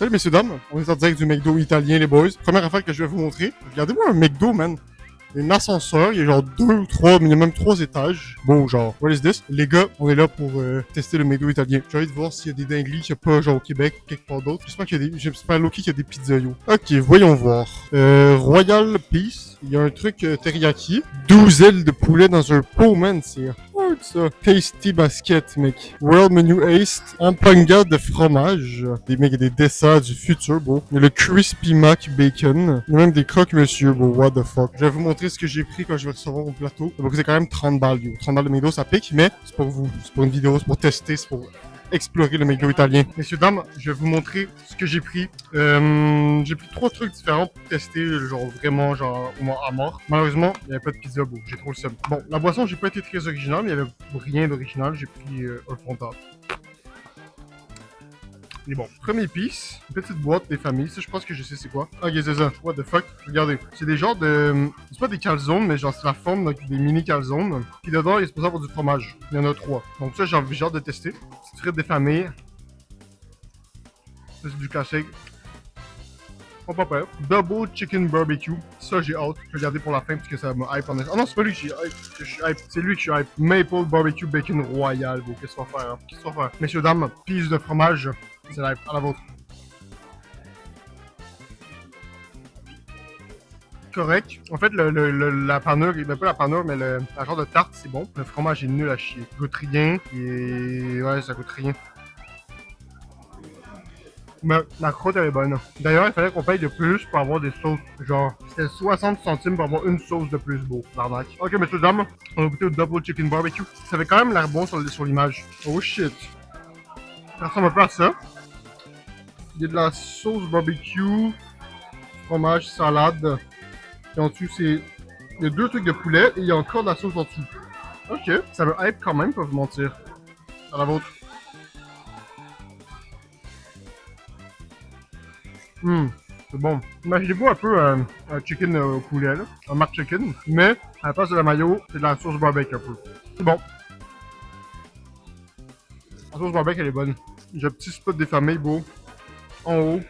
Salut messieurs dames, on est en direct du McDo italien les boys. Première affaire que je vais vous montrer. Regardez-moi un McDo man. Il y a un ascenseur, il y a genre 2 ou 3, minimum 3 étages. Bon, genre, what is this? Les gars, on est là pour tester le McDo italien. J'ai envie de voir s'il y a des dingueries qu'il n'y a pas genre au Québec ou quelque part d'autre. J'espère Loki qu'il y a des pizzerios. Ok, voyons voir. Royal Peace, il y a un truc teriyaki. 12 ailes de poulet dans un pot, man, c'est hard ça. Tasty Basket, mec. World Menu Ace, Ampanga de fromage. Des mecs, des desserts du futur, bro. Il y a le Crispy Mac Bacon. Il y a même des croques monsieur, bro. What the fuck. Je vais vous montrer ce que j'ai pris quand je vais recevoir mon plateau. Ça va coûter quand même 30 balles, yo. 30 balles de McDo, ça pique, mais c'est pour vous. C'est pour une vidéo, c'est pour tester, c'est pour explorer le McDo italien. Messieurs, dames, je vais vous montrer ce que j'ai pris. J'ai pris 3 trucs différents pour tester, genre vraiment, genre à mort. Malheureusement, il n'y avait pas de pizza beau. J'ai trop le seum. Bon, la boisson, j'ai pas été très original, mais il y avait rien d'original. J'ai pris un Fanta. Mais bon, premier piece, une petite boîte des familles, ça je pense que je sais c'est quoi. Ok, c'est ça. What the fuck? Regardez, c'est des genres de... C'est pas des calzones, mais genre c'est la forme donc, des mini calzones. Puis dedans, il est supposé avoir du fromage. Il y en a 3. Donc ça, j'ai envie de tester. Petite frite des familles. Ça c'est du classique. Oh pas peur. Double Chicken Barbecue. Ça j'ai hâte. Je vais garder pour la fin parce que ça me hype en... Oh non, c'est pas lui que je suis hype. C'est lui que je suis hype. Maple Barbecue Bacon Royal, bro. Qu'est-ce qu'on va faire? Hein? Qu'est-ce qu'on va faire? Messieurs, dames, piece de fromage. C'est live. À la vôtre. Correct. En fait, la panure, ben pas la panure, mais la genre de tarte, c'est bon. Le fromage est nul à chier. Ça goûte rien. Et ouais, ça goûte rien. Mais la croûte, elle est bonne. D'ailleurs, il fallait qu'on paye de plus pour avoir des sauces. Genre, c'était 60 centimes pour avoir une sauce de plus, beau. L'arnaque. Ok, messieurs, dames, on a goûté au Double Chicken Barbecue. Ça avait quand même l'air bon sur l'image. Oh shit. Ça ressemble un peu à ça. Il y a de la sauce barbecue, fromage, salade. Et en dessous, c'est... Il y a 2 trucs de poulet et il y a encore de la sauce en dessous. Ok, ça me hype quand même, pas vous mentir. À la vôtre. C'est bon. Imaginez-vous un peu un chicken au poulet, là. Un marque chicken. Mais, à la place de la mayo, c'est de la sauce barbecue un peu. C'est bon. La sauce barbecue, elle est bonne. J'ai un petit spot des familles, beau. En haut.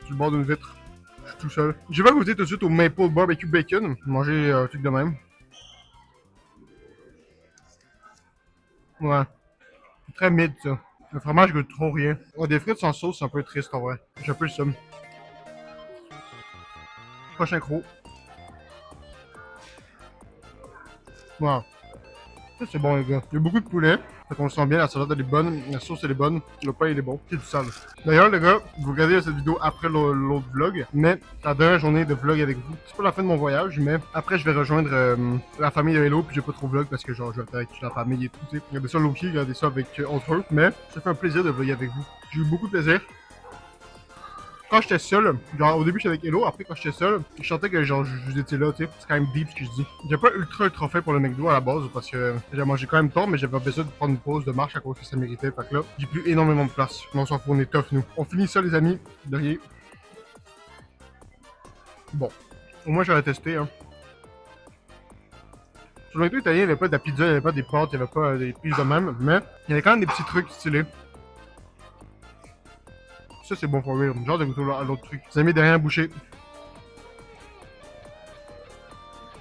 Sur le bord d'une vitre. Je suis tout seul. Je vais goûter tout de suite au Maple Barbecue Bacon. Manger un truc de même. Ouais. C'est très mid, ça. Le fromage goûte trop rien. Oh, des frites sans sauce, c'est un peu triste en vrai. J'ai un peu le seum. Prochain croc. Wow. Ça, c'est bon, les gars. Il y a beaucoup de poulet. Fait qu'on le sent bien, la salade elle est bonne, la sauce elle est bonne, le pain il est bon. C'est du sale. D'ailleurs, les gars, vous regardez cette vidéo après l'autre vlog, mais la dernière journée de vlog avec vous. C'est pas la fin de mon voyage, mais après je vais rejoindre la famille de Hello, puis j'ai pas trop vlog parce que genre je vais être avec la famille et tout. Regardez ça Loki, regardez ça avec entre eux, mais ça fait un plaisir de vlogger avec vous. J'ai eu beaucoup de plaisir. Quand j'étais seul, genre au début j'étais avec Hello, après quand j'étais seul, je sentais que genre vous étiez là, tu sais. C'est quand même deep ce que je dis. J'ai pas ultra fait pour le McDo à la base parce que j'ai mangé quand même tard, mais j'avais besoin de prendre une pause de marche à cause que ça méritait. Fait que là, j'ai plus énormément de place. Mais on s'en fout, on est tough nous. On finit ça les amis. De rien. Bon. Au moins j'aurais testé hein. Sur le McDo italien, il y avait pas de la pizza, il y avait pas des pâtes, il y avait pas des pizzas de même, mais il y avait quand même des petits trucs stylés. Ça c'est bon pour rire, genre de goûter à l'autre truc. Les amis, derrière boucher.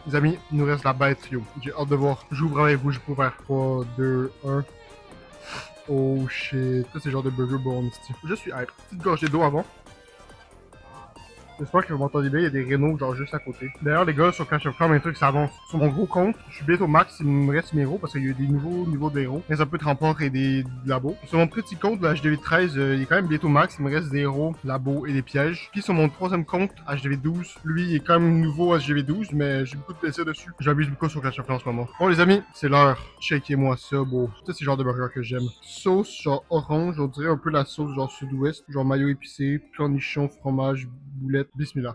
Les amis, il nous reste la bête, yo. J'ai hâte de voir. J'ouvre avec vous, je peux faire 3, 2, 1. Oh shit. Ça, c'est le genre de burger bon, ici. Je suis hype. Petite gorgée d'eau avant. J'espère que vous m'entendez bien, il y a des rénaux genre juste à côté. D'ailleurs les gars, sur Clash of Clans, mes trucs ça avance. Sur mon gros compte, je suis bientôt max, il me reste mes héros parce qu'il y a des nouveaux niveaux d'héros. Il y a un peu de rempart et des labos. Sur mon petit compte, la HDV13, il est quand même bientôt max, il me reste des héros, labos et des pièges. Puis sur mon troisième compte, HDV12, lui il est quand même nouveau HDV12, mais j'ai beaucoup de plaisir dessus. J'abuse beaucoup sur Clash of Clans en ce moment. Bon les amis, c'est l'heure. Shakez-moi ça, beau. Ça c'est le genre de burger que j'aime. Sauce genre orange, on dirait un peu la sauce genre sud-ouest, genre maillot épicé, cornichon, fromage, boulette. Bismillah.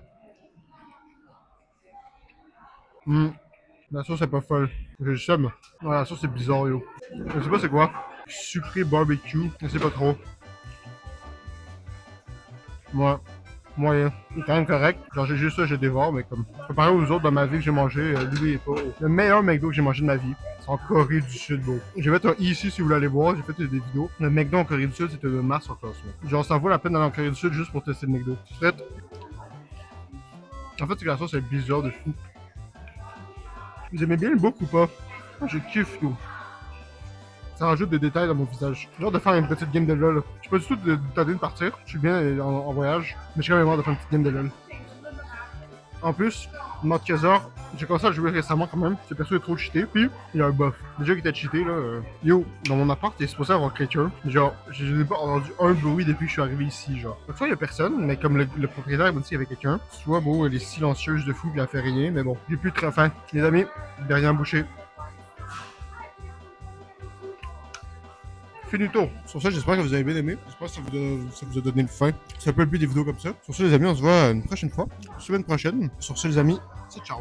La sauce est pas folle. J'ai le seum. Ouais, la sauce est bizarre, yo. Je sais pas c'est quoi. Sucré barbecue. Je sais pas trop. Ouais. moyen. Il est quand même correct. Genre, j'ai juste ça, je dévore, mais comme. Comparé aux autres dans ma vie que j'ai mangé, lui, il est pas. Le meilleur McDo que j'ai mangé de ma vie, c'est en Corée du Sud, bro. J'ai fait un i ici si vous voulez aller voir, j'ai fait des vidéos. Le McDo en Corée du Sud, c'était de masse en classe. Genre, ça vaut la peine d'aller en Corée du Sud juste pour tester le McDo. En fait, c'est que la sauce est bizarre de fou. Vous aimez bien le book ou pas? Moi, je kiffe, yo. Ça rajoute des détails dans mon visage. J'ai hâte de faire une petite game de LoL. Je suis pas du tout tenté de partir. Je suis bien en voyage. Mais je suis quand même hâte de faire une petite game de LoL. En plus, mode Trésor, j'ai commencé à jouer récemment quand même. Ce perso est trop cheaté. Puis, il y a un buff. Déjà qu'il était cheaté, là. Yo, dans mon appart, il est supposé avoir quelqu'un. Genre, je n'ai pas entendu un bruit depuis que je suis arrivé ici, genre. Donc, soit il y a personne, mais comme le propriétaire m'a dit qu'il y avait quelqu'un. Soit, bon, elle est silencieuse de fou, puis elle fait rien. Mais bon, j'ai plus très faim. Les amis, derrière bouché. Finito. Sur ça, j'espère que vous avez bien aimé. J'espère que ça vous a donné le fin. C'est un peu le but des vidéos comme ça. Sur ça, les amis, on se voit une prochaine fois. Semaine prochaine. Sur ça, les amis, c'est ciao.